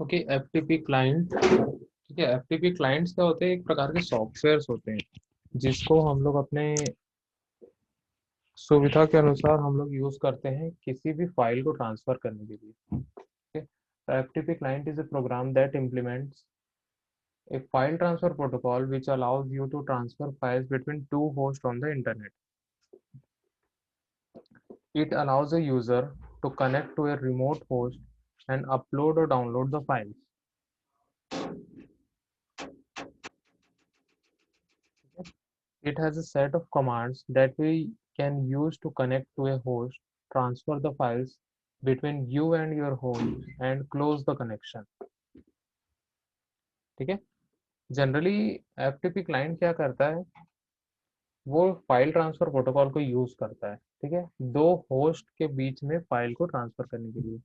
Okay, FTP client. ठीक है, FTP clients क्या होते हैं? एक प्रकार के सॉफ्टवेयर्स होते हैं जिसको हम लोग अपने सुविधा के अनुसार हम लोग यूज करते हैं किसी भी फाइल को ट्रांसफर करने के लिए। ठीक है, तो FTP client is a program that implements a file transfer protocol which allows you to transfer files between two hosts on the internet. It allows a user to connect to a remote host and upload or download the files. It has a set of commands that we can use to connect to a host, transfer the files between you and your host, and close the connection. ठीक है, generally FTP client क्या करता है? वो file transfer protocol को use करता है, ठीक है, दो होस्ट के बीच में फाइल को ट्रांसफर करने के लिए।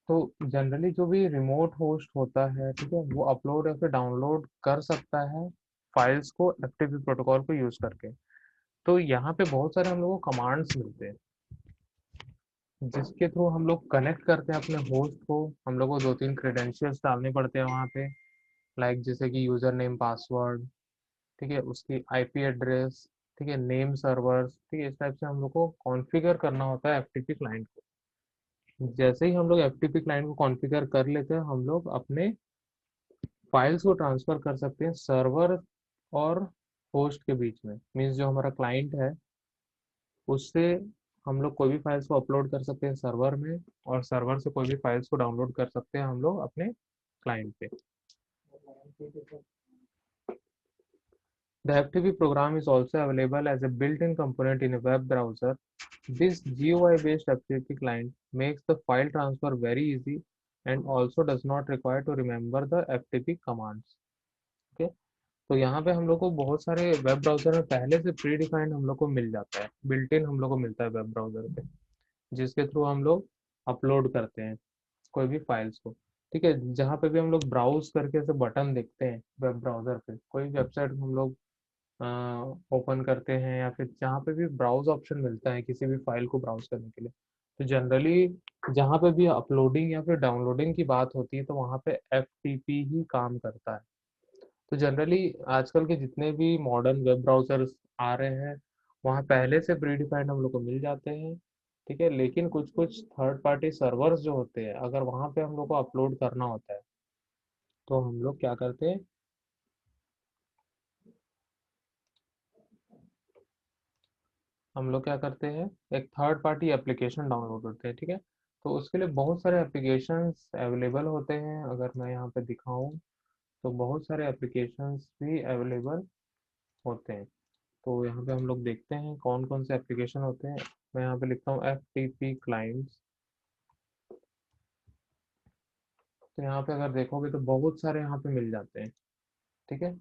तो जनरली जो भी रिमोट होस्ट होता है, ठीक है, वो अपलोड या फिर डाउनलोड कर सकता है फाइल्स को एफटीपी प्रोटोकॉल को यूज करके। तो यहाँ पे बहुत सारे हम लोग को कमांड्स मिलते हैं जिसके थ्रू हम लोग कनेक्ट करते हैं अपने होस्ट को। हम लोग को दो तीन क्रेडेंशियल्स डालने पड़ते हैं वहाँ पे, लाइक जैसे कि यूजर नेम, पासवर्ड, ठीक है, उसकी आईपी एड्रेस, ठीक है, नेम सर्वर्स, ठीक है, इस टाइप से हम लोग को कॉन्फ़िगर करना होता है एफटीपी क्लाइंट को। जैसे ही हम लोग एफटीपी क्लाइंट को कॉन्फ़िगर कर लेते हैं, हम लोग अपने फाइल्स को ट्रांसफर कर सकते हैं सर्वर और होस्ट के बीच में। मीन्स जो हमारा क्लाइंट है उससे हम लोग कोई भी फाइल्स को अपलोड कर सकते हैं सर्वर में, और सर्वर से कोई भी फाइल्स को डाउनलोड कर सकते हैं हम लोग अपने क्लाइंट पे। The FTP program is also available as a built-in component in a web browser. This GUI-based FTP client makes the file transfer very easy and also does not require to remember the FTP commands. Okay? तो यहाँ पे हम लोग को बहुत सारे web browser में पहले से प्री डिफाइंड हम लोग को मिल जाता है, बिल्ट इन हम लोग को मिलता है वेब ब्राउज़र पे, जिसके थ्रू हम लोग अपलोड करते हैं कोई भी फाइल्स को। ठीक है, जहाँ पे भी हम लोग ब्राउज करके ऐसे बटन देखते हैं वेब ब्राउज़र पे, कोई वेबसाइट हम लोग ओपन करते हैं या फिर जहाँ पे भी ब्राउज ऑप्शन मिलता है किसी भी फाइल को ब्राउज करने के लिए, तो जनरली जहाँ पे भी अपलोडिंग या फिर डाउनलोडिंग की बात होती है तो वहाँ पे एफटीपी ही काम करता है। तो जनरली आजकल के जितने भी मॉडर्न वेब ब्राउजर्स आ रहे हैं वहाँ पहले से प्री डिफाइंड हम लोग को मिल जाते हैं। ठीक है, लेकिन कुछ कुछ थर्ड पार्टी सर्वर्स जो होते हैं, अगर वहाँ पे हम लोग को अपलोड करना होता है तो हम लोग क्या करते हैं, हम लोग क्या करते हैं, एक थर्ड पार्टी एप्लीकेशन डाउनलोड करते हैं। ठीक है, तो उसके लिए बहुत सारे एप्लीकेशंस अवेलेबल होते हैं। अगर मैं यहाँ पे दिखाऊं तो बहुत सारे एप्लीकेशंस भी अवेलेबल होते हैं। तो यहाँ पे हम लोग देखते हैं कौन कौन से एप्लीकेशन होते हैं। मैं यहाँ पे लिखता हूँ एफ टी पी क्लाइंट्स। तो यहाँ पे अगर देखोगे तो बहुत सारे यहाँ पे मिल जाते हैं। ठीक है,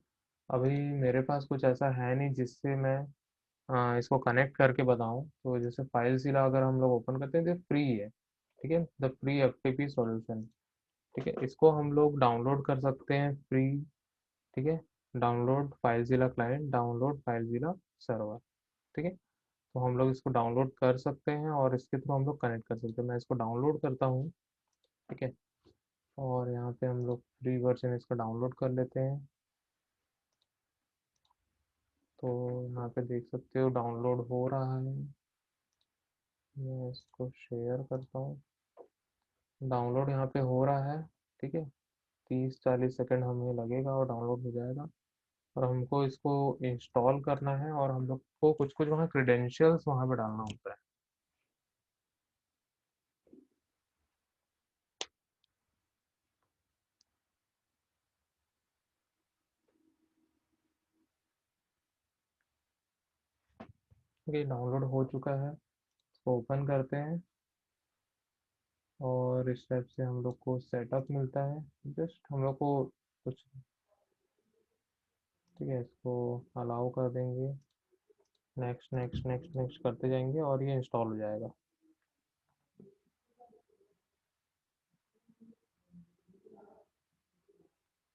अभी मेरे पास कुछ ऐसा है नहीं जिससे मैं इसको कनेक्ट करके बताऊं। तो जैसे फाइलज़िला अगर हम लोग ओपन करते हैं तो फ्री है। ठीक है, द फ्री एफटीपी सॉल्यूशन। ठीक है, इसको हम लोग डाउनलोड कर सकते हैं फ्री। ठीक है, डाउनलोड फाइलज़िला क्लाइंट, डाउनलोड फाइलज़िला सर्वर। ठीक है, तो हम लोग इसको डाउनलोड कर सकते हैं और इसके थ्रू हम लोग कनेक्ट कर सकते हैं। मैं इसको डाउनलोड करता हूँ। ठीक है, और यहाँ पे हम लोग फ्री वर्जन इसका डाउनलोड कर लेते हैं। तो यहाँ पे देख सकते हो डाउनलोड हो रहा है। मैं इसको शेयर करता हूँ। डाउनलोड यहाँ पे हो रहा है। ठीक है, 30-40 सेकंड हमें लगेगा और डाउनलोड हो जाएगा। और हमको इसको इंस्टॉल करना है और हम लोग को कुछ कुछ वहाँ क्रेडेंशियल्स वहाँ पे डालना होता है। ठीक है, डाउनलोड हो चुका है। इसको ओपन करते हैं और इस टाइप से हम लोग को सेटअप मिलता है। जस्ट हम लोग को कुछ, ठीक है, इसको अलाउ कर देंगे, नेक्स्ट नेक्स्ट नेक्स्ट नेक्स्ट करते जाएंगे और ये इंस्टॉल हो जाएगा।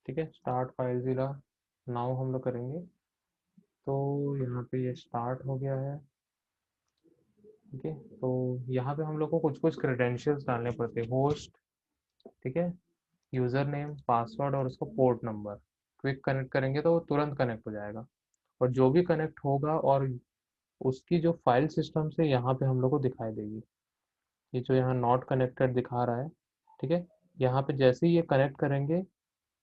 ठीक है, स्टार्ट फाइलज़िला नाउ हम लोग करेंगे। तो यहाँ पे ये स्टार्ट हो गया है। ठीक है, तो यहाँ पे हम लोग को कुछ कुछ क्रेडेंशियल्स डालने पड़ते हैं। होस्ट, ठीक है, यूजर नेम, पासवर्ड और उसका पोर्ट नंबर। क्विक कनेक्ट करेंगे तो वो तुरंत कनेक्ट हो जाएगा, और जो भी कनेक्ट होगा और उसकी जो फाइल सिस्टम से यहाँ पे हम लोग को दिखाई देगी। ये जो यहाँ नॉट कनेक्टेड दिखा रहा है, ठीक है, यहाँ पे जैसे ही ये कनेक्ट करेंगे,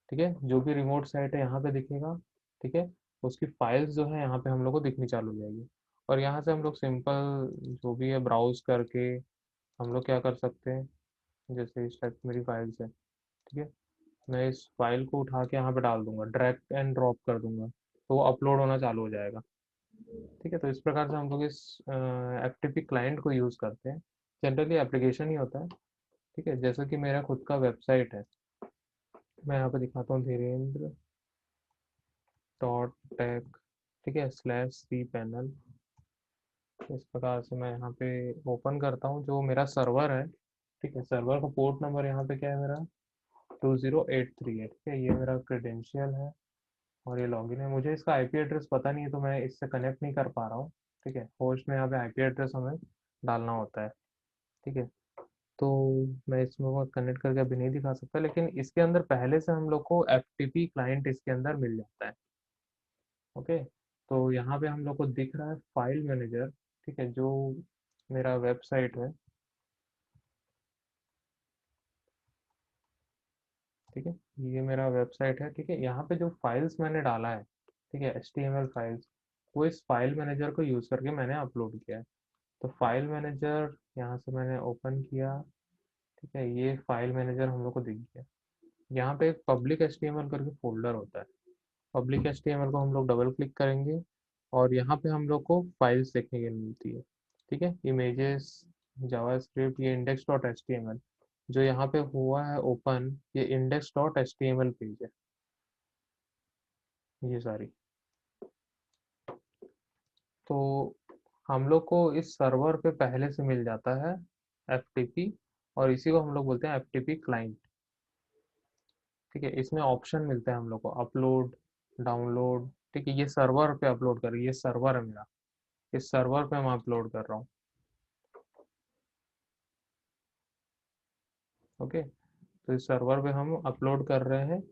ठीक है, जो भी रिमोट साइट है यहाँ पे दिखेगा, ठीक है, उसकी फाइल्स जो है यहाँ पे हम लोग को दिखनी चालू हो जाएगी। और यहाँ से हम लोग सिंपल जो भी है ब्राउज करके हम लोग क्या कर सकते हैं, जैसे इस टाइप मेरी फाइल्स है, ठीक है, मैं इस फाइल को उठा के यहाँ पे डाल दूंगा, ड्रैग एंड ड्रॉप कर दूंगा, तो वो अपलोड होना चालू हो जाएगा। ठीक है, तो इस प्रकार से हम लोग इस एफटीपी क्लाइंट को यूज़ करते हैं। जनरली एप्लीकेशन ही होता है। ठीक है, जैसे कि मेरा खुद का वेबसाइट है, मैं यहाँ पे दिखाता हूँ, धीरेन्द्र डॉट टेक, ठीक है, स्लैश सी पैनल। इस प्रकार से मैं यहाँ पे ओपन करता हूँ जो मेरा सर्वर है। ठीक है, सर्वर का पोर्ट नंबर यहाँ पे क्या है मेरा, 2083 है। ठीक है, ये मेरा क्रेडेंशियल है और ये लॉगिन है। मुझे इसका आईपी एड्रेस पता नहीं है तो मैं इससे कनेक्ट नहीं कर पा रहा हूँ। ठीक है, होस्ट में यहाँ पे आईपी एड्रेस हमें डालना होता है। ठीक है, तो मैं इसमें कनेक्ट करके अभी नहीं दिखा सकता, लेकिन इसके अंदर पहले से हम लोग को एफटीपी क्लाइंट इसके अंदर मिल जाता है। ओके, तो यहाँ पे हम लोग को दिख रहा है फाइल मैनेजर। ठीक है, जो मेरा वेबसाइट है, ठीक है, ये मेरा वेबसाइट है। ठीक है, यहाँ पे जो फाइल्स मैंने डाला है, ठीक है, HTML फाइल्स, वो इस फाइल मैनेजर को यूज़ करके मैंने अपलोड किया है। तो फाइल मैनेजर यहाँ से मैंने ओपन किया। ठीक है, ये फाइल मैनेजर हम लोग को दिख गया। यहाँ पे एक पब्लिक HTML करके फोल्डर होता है। पब्लिक HTML को हम लोग डबल क्लिक करेंगे और यहाँ पे हम लोग को फाइल्स देखने को मिलती है। ठीक है, इमेजेस, जावास्क्रिप्ट, ये index dot H T M L जो यहाँ पे हुआ है ओपन, ये index dot H T M L page है, ये सारी। तो हम लोग को इस सर्वर पे पहले से मिल जाता है एफ और इसी को हम लोग बोलते हैं एफ क्लाइंट। ठीक है, इसमें ऑप्शन मिलता है हम लोग को अपलोड, डाउनलोड। ठीक है, ये सर्वर पे अपलोड कर, ये सर्वर है मेरा, इस सर्वर पे मैं अपलोड कर रहा हूँ। ओके, तो इस सर्वर पे हम अपलोड कर रहे हैं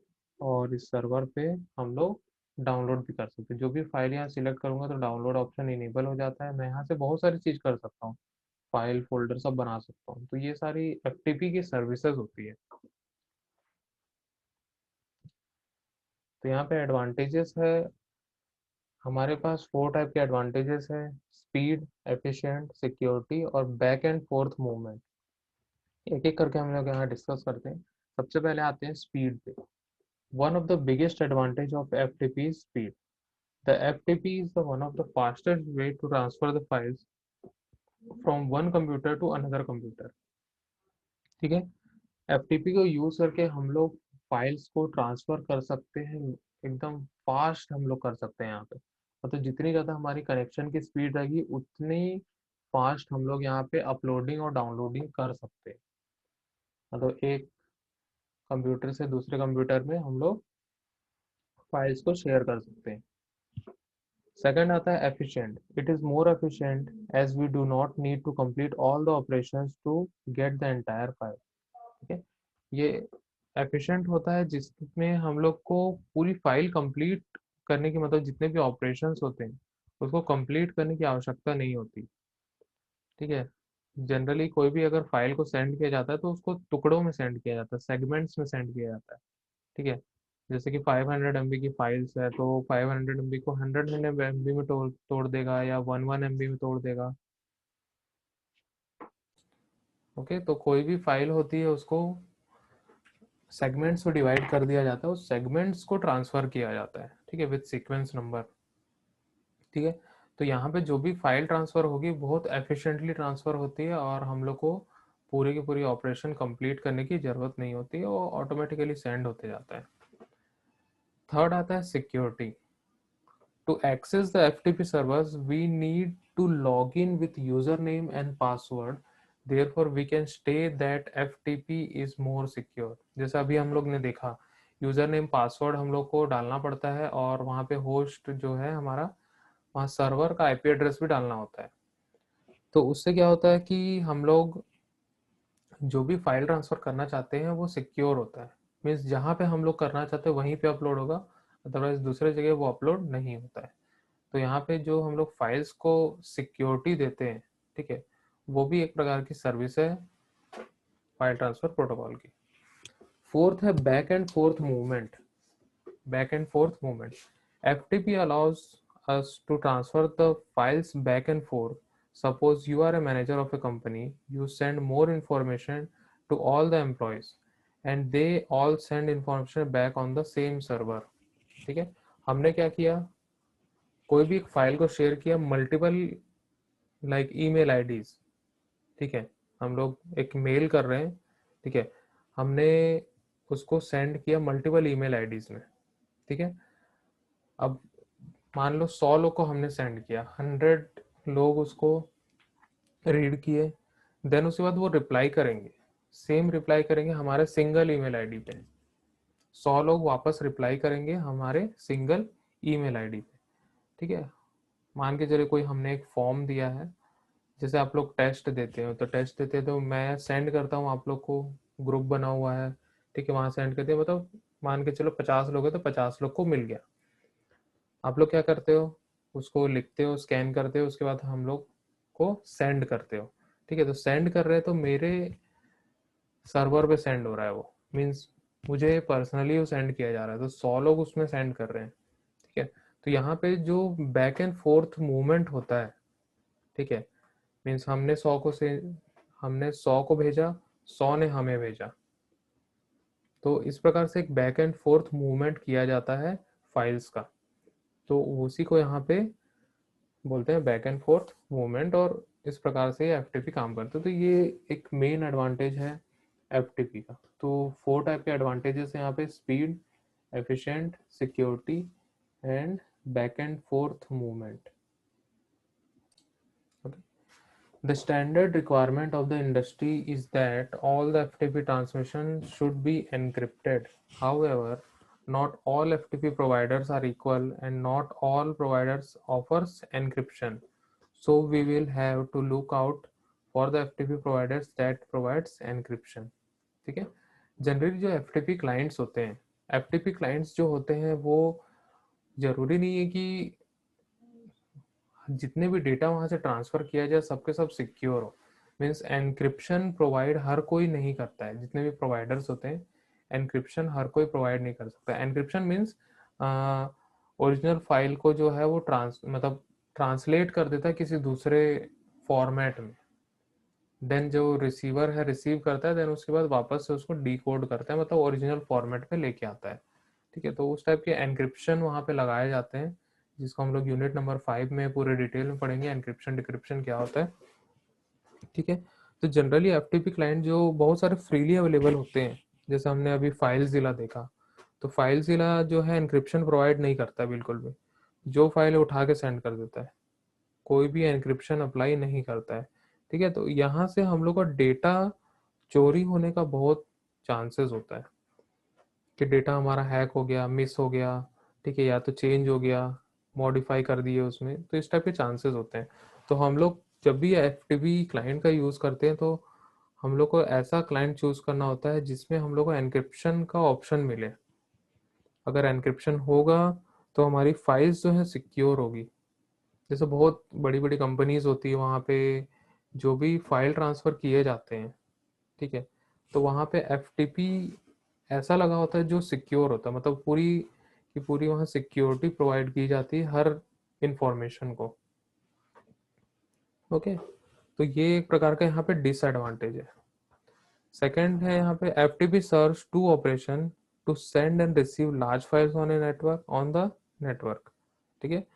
और इस सर्वर पे हम लोग डाउनलोड भी कर सकते हैं। जो भी फाइल यहाँ सिलेक्ट करूंगा तो डाउनलोड ऑप्शन इनेबल हो जाता है। मैं यहाँ से बहुत सारी चीज़ कर सकता हूँ, फाइल फोल्डर सब बना सकता हूँ। तो ये सारी एफटीपी की सर्विसेज होती है। तो यहाँ पे एडवांटेजेस है, हमारे पास 4 टाइप के एडवांटेजेस है: स्पीड, एफिशिएंट, सिक्योरिटी और बैक एंड फोर्थ मूवमेंट। एक एक करके हम लोग यहाँ डिस्कस करते हैं। सबसे पहले आते हैं स्पीड पे। One of the biggest advantage of FTP is speed. The FTP is the one of the fastest way to transfer the files from one computer to another computer. ठीक है, FTP को यूज करके हम लोग files को transfer कर सकते हैं, एकदम फास्ट हम लोग कर सकते हैं यहाँ पे। मतलब जितनी ज़्यादा हमारी कनेक्शन की स्पीड रहेगी उतनी फास्ट हम लोग यहाँ पे अपलोडिंग और डाउनलोडिंग कर सकते हैं। मतलब एक कंप्यूटर से दूसरे कंप्यूटर में हम लोग फाइल्स को शेयर कर सकते हैं। सेकंड आता है efficient. It is more efficient as we do not need to complete all the operations to get the entire file. ठीक है, ये एफिशिएंट होता है जिसमें हम लोग को पूरी फाइल कंप्लीट करने की, मतलब जितने भी ऑपरेशंस होते हैं उसको कंप्लीट करने की आवश्यकता नहीं होती। ठीक है, जनरली कोई भी अगर फाइल को सेंड किया जाता है तो उसको टुकड़ों में सेंड किया जाता है, सेगमेंट्स में सेंड किया जाता है। ठीक है, जैसे कि 500 MB की फाइल्स है तो 500 MB को 100 MB में तोड़ तोड़ देगा या 1 1 MB में तोड़ देगा। ओके, तो कोई भी फाइल होती है उसको सेगमेंट्स में डिवाइड कर दिया जाता है, उस सेगमेंट्स को ट्रांसफर किया जाता है। ठीक है, विद सीक्वेंस नंबर। ठीक है, तो यहाँ पे जो भी फाइल ट्रांसफर होगी बहुत एफिशिएंटली ट्रांसफर होती है और हम लोग को पूरी की पूरी ऑपरेशन कंप्लीट करने की जरूरत नहीं होती है, वो ऑटोमेटिकली सेंड होते जाता है। थर्ड आता है security. To access the FTP servers, we need to log in with username and password. Therefore, we can state that FTP is more secure. जैसा अभी हम लोग ने देखा, यूजर नेम पासवर्ड हम लोग को डालना पड़ता है और वहाँ पे होस्ट जो है हमारा, वहाँ सर्वर का आईपी एड्रेस भी डालना होता है। तो उससे क्या होता है कि हम लोग जो भी फाइल ट्रांसफ़र करना चाहते हैं वो सिक्योर होता है। मीन्स जहाँ पे हम लोग करना चाहते हैं वहीं पे अपलोड होगा, अदरवाइज़ दूसरे जगह वो अपलोड नहीं होता है। तो यहाँ पे जो हम लोग फाइल्स को सिक्योरिटी देते हैं, ठीक है, वो भी एक प्रकार की सर्विस है फाइल ट्रांसफ़र प्रोटोकॉल की। फोर्थ है back and fourth movement. back and forth movement. FTP allows us to transfer the files back and forth. Suppose you are a manager of a company, you send more information to all the employees and they all send information back on the same server. ठीक है, हमने क्या किया, कोई भी एक file को share किया मल्टीपल लाइक ईमेल आईडीज, ठीक है, हम लोग एक मेल कर रहे हैं, ठीक है, हमने उसको सेंड किया मल्टीपल ईमेल आईडीज में, ठीक है। अब मान लो 100 लोग को हमने सेंड किया, 100 लोग उसको रीड किए, देन उसके बाद वो रिप्लाई करेंगे, सेम रिप्लाई करेंगे हमारे सिंगल ईमेल आईडी पे। 100 लोग वापस रिप्लाई करेंगे हमारे सिंगल ईमेल आईडी पे, ठीक है। मान के चलिए कोई हमने एक फॉर्म दिया है, जैसे आप लोग टेस्ट देते हो, तो टेस्ट देते हैं तो मैं सेंड करता हूँ आप लोग को, ग्रुप बना हुआ है, ठीक है, वहाँ सेंड करते हैं, मतलब मान के चलो 50 लोग हैं तो 50 लोग को मिल गया। आप लोग क्या करते हो, उसको लिखते हो, स्कैन करते हो, उसके बाद हम लोग को सेंड करते हो, ठीक है। तो सेंड कर रहे हैं तो मेरे सर्वर पे सेंड हो रहा है वो, मीन्स मुझे पर्सनली वो सेंड किया जा रहा है, तो 100 लोग उसमें सेंड कर रहे हैं, ठीक है। तो यहाँ पे जो बैक एंड फोर्थ मूवमेंट होता है, ठीक है, मीन्स हमने 100 को भेजा, 100 ने हमें भेजा, तो इस प्रकार से एक बैक एंड फोर्थ मूवमेंट किया जाता है फाइल्स का। तो उसी को यहाँ पे बोलते हैं बैक एंड फोर्थ मूवमेंट, और इस प्रकार से एफटीपी काम करते हैं। तो ये एक मेन एडवांटेज है एफटीपी का। तो 4 टाइप के एडवांटेजेस हैं यहाँ पे: speed, efficient, security and back and fourth movement. The standard requirement of the industry is that all the FTP transmission should be encrypted. However, not all FTP providers are equal and not all providers offers encryption. So we will have to look out for the FTP providers that provides encryption. ठीक है, generally जो FTP clients होते हैं, FTP clients जो होते हैं वो जरूरी नहीं है कि जितने भी डेटा वहाँ से ट्रांसफ़र किया जाए सबके सब सिक्योर हो। मीन्स एनक्रिप्शन प्रोवाइड हर कोई नहीं करता है, जितने भी प्रोवाइडर्स होते हैं एनक्रिप्शन हर कोई प्रोवाइड नहीं कर सकता। एनक्रिप्शन मीन्स ओरिजिनल फाइल को जो है वो ट्रांसलेट कर देता है किसी दूसरे फॉर्मेट में, देन जो रिसीवर है रिसीव करता है, देन उसके बाद वापस से उसको डिकोड करता है, मतलब ओरिजिनल फॉर्मेट पे लेके आता है, ठीक है। तो उस टाइप के एनक्रिप्शन वहाँ पे लगाए जाते हैं, जिसको हम लोग यूनिट नंबर 5 में पूरे डिटेल में पढ़ेंगे, एनक्रिप्शन डिक्रिप्शन क्या होता है, ठीक है। तो जनरली एफटीपी क्लाइंट जो बहुत सारे फ्रीली अवेलेबल होते हैं, जैसे हमने अभी फाइलज़िला देखा, तो फाइलज़िला जो है एनक्रिप्शन प्रोवाइड नहीं करता है बिल्कुल भी, जो फाइल उठा के सेंड कर देता है, कोई भी एनक्रिप्शन अप्लाई नहीं करता है, ठीक है। तो यहाँ से हम लोग का डेटा चोरी होने का बहुत चांसेस होता है कि डेटा हमारा हैक हो गया, मिस हो गया, ठीक है, या तो चेंज हो गया, मॉडिफाई कर दिए उसमें, तो इस टाइप के चांसेस होते हैं। तो हम लोग जब भी एफटीपी क्लाइंट का यूज़ करते हैं तो हम लोग को ऐसा क्लाइंट चूज़ करना होता है जिसमें हम लोग को एनक्रिप्शन का ऑप्शन मिले। अगर एनक्रिप्शन होगा तो हमारी फाइल्स जो है सिक्योर होगी। जैसे बहुत बड़ी बड़ी कंपनीज होती है, वहाँ पे जो भी फाइल ट्रांसफ़र किए जाते हैं, ठीक है, तो वहाँ पे एफटीपी ऐसा लगा होता है जो सिक्योर होता है, मतलब पूरी की पूरी वहाँ सिक्योरिटी प्रोवाइड की जाती है हर इंफॉर्मेशन को। ओके, तो ये एक प्रकार का यहाँ पे डिसएडवांटेज है। सेकंड है यहाँ पे FTP serves to operation to send and receive large files on a network on the network, ठीक है,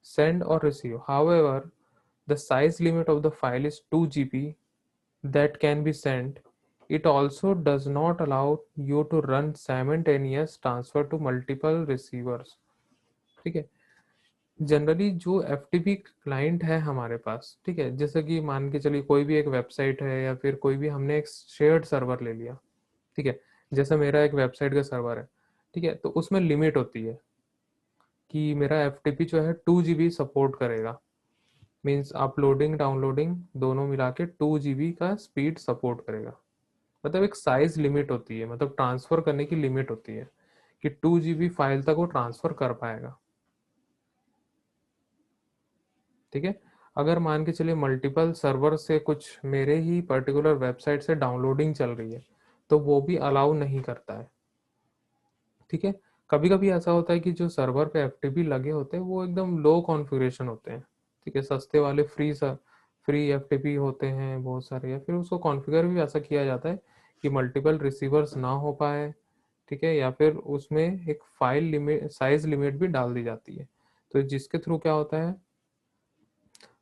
send or receive. However, the size limit of the file is 2 GB that can be sent. It also does not allow you to run simultaneous transfer to multiple receivers. ठीक है, generally जो F client है हमारे पास, ठीक है, जैसे कि मान के चलिए कोई भी एक वेबसाइट है या फिर कोई भी हमने एक शेयर्ड सर्वर ले लिया, ठीक है, जैसे मेरा एक वेबसाइट का सर्वर है, ठीक है, तो उसमें लिमिट होती है कि मेरा एफ जो है 2 GB सपोर्ट करेगा, मीन्स अपलोडिंग डाउनलोडिंग दोनों मिला के 2 GB का स्पीड सपोर्ट करेगा। मतलब एक साइज लिमिट होती है, मतलब ट्रांसफर करने की लिमिट होती है कि 2 GB फाइल तक वो ट्रांसफर कर पाएगा। ठीक है। अगर मान के चलिए मल्टीपल सर्वर से कुछ मेरे ही पर्टिकुलर वेबसाइट से डाउनलोडिंग चल रही है तो वो भी अलाउ नहीं करता है। ठीक है। कभी कभी ऐसा होता है कि जो सर्वर पे एफटीपी लगे होते हैं वो एकदम लो कॉन्फ़िगरेशन होते हैं। ठीक है, सस्ते वाले फ्री एफटीपी होते हैं बहुत सारे, या फिर उसको कॉन्फ़िगर भी ऐसा किया जाता है कि मल्टीपल रिसीवर्स ना हो पाए। ठीक है, या फिर उसमें एक फाइल लिमिट साइज लिमिट भी डाल दी जाती है। तो जिसके थ्रू क्या होता है,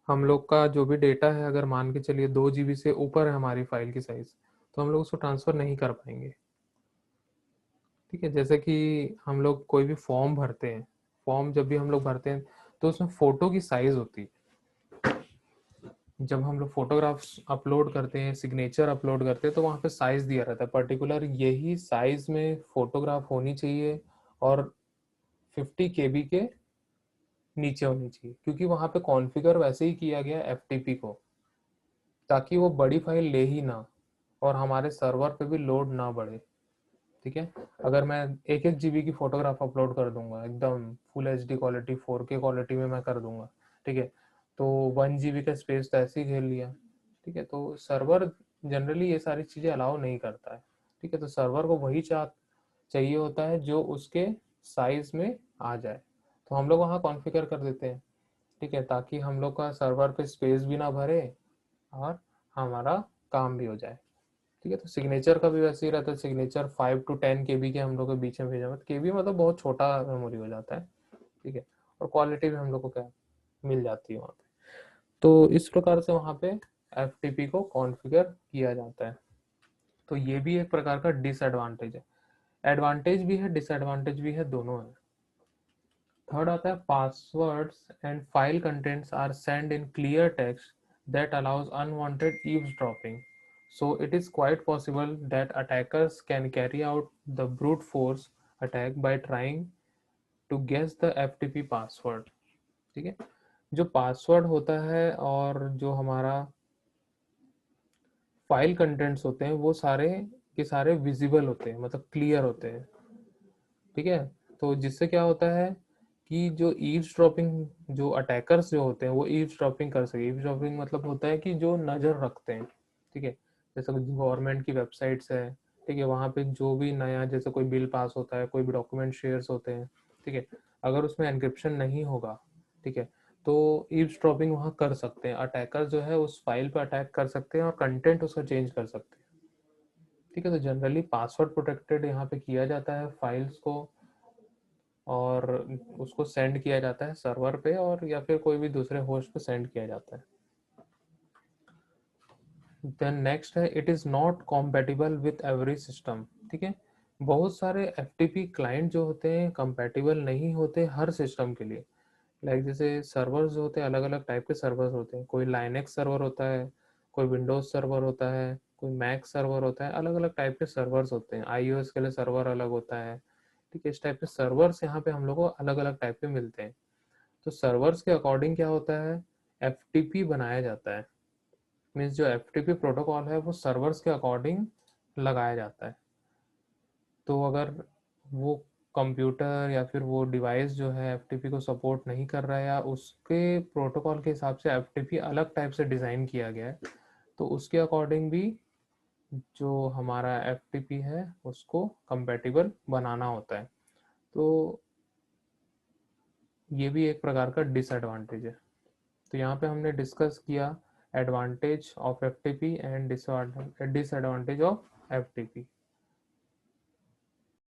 हम लोग का जो भी डेटा है, अगर मान के चलिए 2 GB से ऊपर है हमारी फाइल की साइज, तो हम लोग उसको ट्रांसफर नहीं कर पाएंगे। ठीक है, जैसे कि हम लोग कोई भी फॉर्म भरते हैं, फॉर्म जब भी हम लोग भरते हैं तो उसमें फोटो की साइज होती है। जब हम लोग फोटोग्राफ्स अपलोड करते हैं, सिग्नेचर अपलोड करते हैं, तो वहाँ पे साइज दिया रहता है पर्टिकुलर, यही साइज में फोटोग्राफ होनी चाहिए और 50 KB के नीचे होनी चाहिए, क्योंकि वहाँ पे कॉन्फ़िगर वैसे ही किया गया एफटीपी को, ताकि वो बड़ी फाइल ले ही ना और हमारे सर्वर पे भी लोड ना बढ़े। ठीक है, अगर मैं 1-1 GB की फोटोग्राफ अपलोड कर दूंगा एकदम full HD quality 4K quality में मैं कर दूंगा, ठीक है, तो 1 GB का स्पेस तो ऐसे ही घेर लिया। ठीक है, तो सर्वर जनरली ये सारी चीज़ें अलाउ नहीं करता है। ठीक है, तो सर्वर को वही चाहिए होता है जो उसके साइज में आ जाए, तो हम लोग वहाँ कॉन्फ़िगर कर देते हैं। ठीक है, ताकि हम लोग का सर्वर पे स्पेस भी ना भरे और हमारा काम भी हो जाए। ठीक है, तो सिग्नेचर का भी वैसे ही रहता है, सिग्नेचर 5 to 10 KB के हम लोग के बीच में भेजा, मतलब केबी मतलब बहुत छोटा मेमोरी हो जाता है। ठीक है, और क्वालिटी भी हम लोग को क्या मिल जाती है वहाँ पे। तो इस प्रकार से वहाँ पे एफ को कॉन्फ़िगर किया जाता है। तो ये भी एक प्रकार का डिसएडवांटेज है। एडवांटेज भी है, डिसएडवांटेज भी है, दोनों है। थर्ड आता है passwords and file contents are send in clear text that allows unwanted eavesdropping. So it is quite possible that attackers can carry out the brute force attack by trying to guess the FTP password. ठीक है, जो password होता है और जो हमारा file contents होते हैं वो सारे के सारे विजिबल होते हैं, मतलब क्लियर होते हैं। ठीक है, तो जिससे क्या होता है कि जो ईव्सड्रॉपिंग जो अटैकर्स जो होते हैं वो ईव्सड्रॉपिंग कर सके। ईव्सड्रॉपिंग मतलब होता है कि जो नज़र रखते हैं। ठीक है, जैसे गवर्नमेंट की वेबसाइट्स है, ठीक है, वहाँ पे जो भी नया जैसे कोई बिल पास होता है, कोई भी डॉक्यूमेंट शेयर्स होते हैं, ठीक है, अगर उसमें एनक्रिप्शन नहीं होगा, ठीक है, तो ईव्सड्रॉपिंग वहाँ कर सकते हैं। अटैकर जो है उस फाइल पर अटैक कर सकते हैं और कंटेंट उसका चेंज कर सकते हैं। ठीक है, तो जनरली पासवर्ड प्रोटेक्टेड यहाँ पे किया जाता है फाइल्स को, और उसको सेंड किया जाता है सर्वर पे, और या फिर कोई भी दूसरे होस्ट पे सेंड किया जाता है। देन नेक्स्ट है it is not compatible with every system. ठीक है, बहुत सारे एफ क्लाइंट जो होते हैं कंपेटिबल नहीं होते हर सिस्टम के लिए। लाइक जैसे सर्वर्स जो होते हैं, अलग अलग टाइप के सर्वर्स होते हैं, कोई लाइनेक्स सर्वर होता है, कोई विंडोज सर्वर होता है, कोई मैक सर्वर होता है, अलग अलग टाइप के सर्वर्स होते हैं। iOS के लिए सर्वर अलग होता है। ठीक है, इस टाइप के सर्वर्स यहाँ पे हम लोग को अलग अलग टाइप के मिलते हैं। तो सर्वर्स के अकॉर्डिंग क्या होता है, एफ बनाया जाता है। मीन्स जो एफ प्रोटोकॉल है वो सर्वर्स के अकॉर्डिंग लगाया जाता है। तो अगर वो कंप्यूटर या फिर वो डिवाइस जो है एफ को सपोर्ट नहीं कर रहा है, या उसके प्रोटोकॉल के हिसाब से एफ अलग टाइप से डिज़ाइन किया गया है, तो उसके अकॉर्डिंग भी जो हमारा एफ है उसको कंपेटिबल बनाना होता है। तो ये भी एक प्रकार का डिसएडवांटेज है। तो यहाँ पे हमने डिस्कस किया advantage of F and disadvantage of F